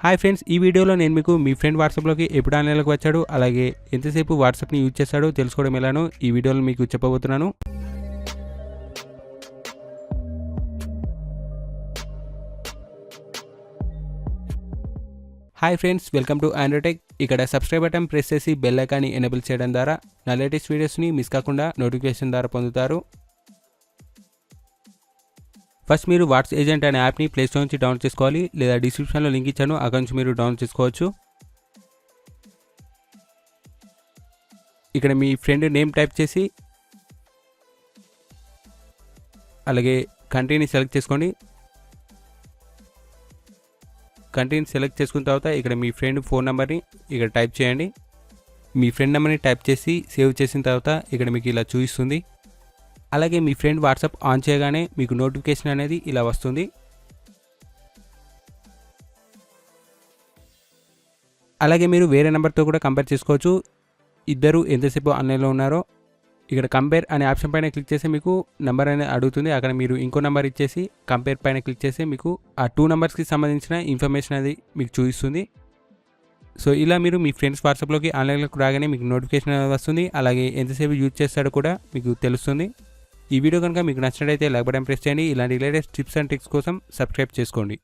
Hi friends, ఈ వీడియోలో నేను మీకు మీ ఫ్రెండ్ వాట్సాప్లోకి ఎప్పుడు ఆన్లైన్లోకి వచ్చాడు, అలాగే ఎంతసేపు వాట్సాప్ని యూజ్ చేస్తాడో తెలుసుకోవడం ఎలానో ఈ వీడియోలో మీకు చెప్పబోతున్నాను. Hi friends, welcome to Android tech. ఇక్కడ సబ్స్క్రైబ్ బటన్ ప్రెస్ చేసి బెల్ ఐకాన్ని ఎనేబుల్ చేయడం ద్వారా నా లేటెస్ట్ వీడియోస్ని మిస్ కాకుండా నోటిఫికేషన్ ద్వారా పొందుతారు. ఫస్ట్ మీరు వాట్స్ ఏజెంట్ అనే యాప్ని ప్లేస్టోర్ నుంచి డౌన్లోడ్ చేసుకోవాలి, లేదా డిస్క్రిప్షన్లో లింక్ ఇచ్చాను, అక్కడ నుంచి మీరు డౌన్లోడ్ చేసుకోవచ్చు. ఇక్కడ మీ ఫ్రెండ్ నేమ్ టైప్ చేసి అలాగే కంట్రీని సెలెక్ట్ చేసుకోండి. కంట్రీని సెలెక్ట్ చేసుకున్న తర్వాత ఇక్కడ మీ ఫ్రెండ్ ఫోన్ నెంబర్ని ఇక్కడ టైప్ చేయండి. మీ ఫ్రెండ్ నెంబర్ని టైప్ చేసి సేవ్ చేసిన తర్వాత ఇక్కడ మీకు ఇలా చూపిస్తుంది. అలాగే మీ ఫ్రెండ్ వాట్సాప్ ఆన్ చేయగానే మీకు నోటిఫికేషన్ అనేది ఇలా వస్తుంది. అలాగే మీరు వేరే నెంబర్తో కూడా కంపేర్ చేసుకోవచ్చు, ఇద్దరు ఎంతసేపు ఆన్లైన్లో ఉన్నారో. ఇక్కడ కంపేర్ అనే ఆప్షన్ పైన క్లిక్ చేసి మీకు నెంబర్ అనేది అడుగుతుంది. అక్కడ మీరు ఇంకో నెంబర్ ఇచ్చేసి కంపేర్ పైన క్లిక్ చేసి మీకు ఆ 2 నెంబర్స్కి సంబంధించిన ఇన్ఫర్మేషన్ అనేది మీకు చూపిస్తుంది. సో ఇలా మీరు మీ ఫ్రెండ్స్ వాట్సాప్లోకి ఆన్లైన్లోకి రాగానే మీకు నోటిఫికేషన్ అనేది వస్తుంది. అలాగే ఎంతసేపు యూజ్ చేస్తాడో కూడా మీకు తెలుస్తుంది. ఈ వీడియో కనుక మీకు నచ్చినట్లయితే లైక్ బటన్ ప్రెస్ చేయండి. ఇలాంటి లేటెస్ట్ టిప్స్ అండ్ ట్రిక్స్ కోసం సబ్స్క్రైబ్ చేసుకోండి.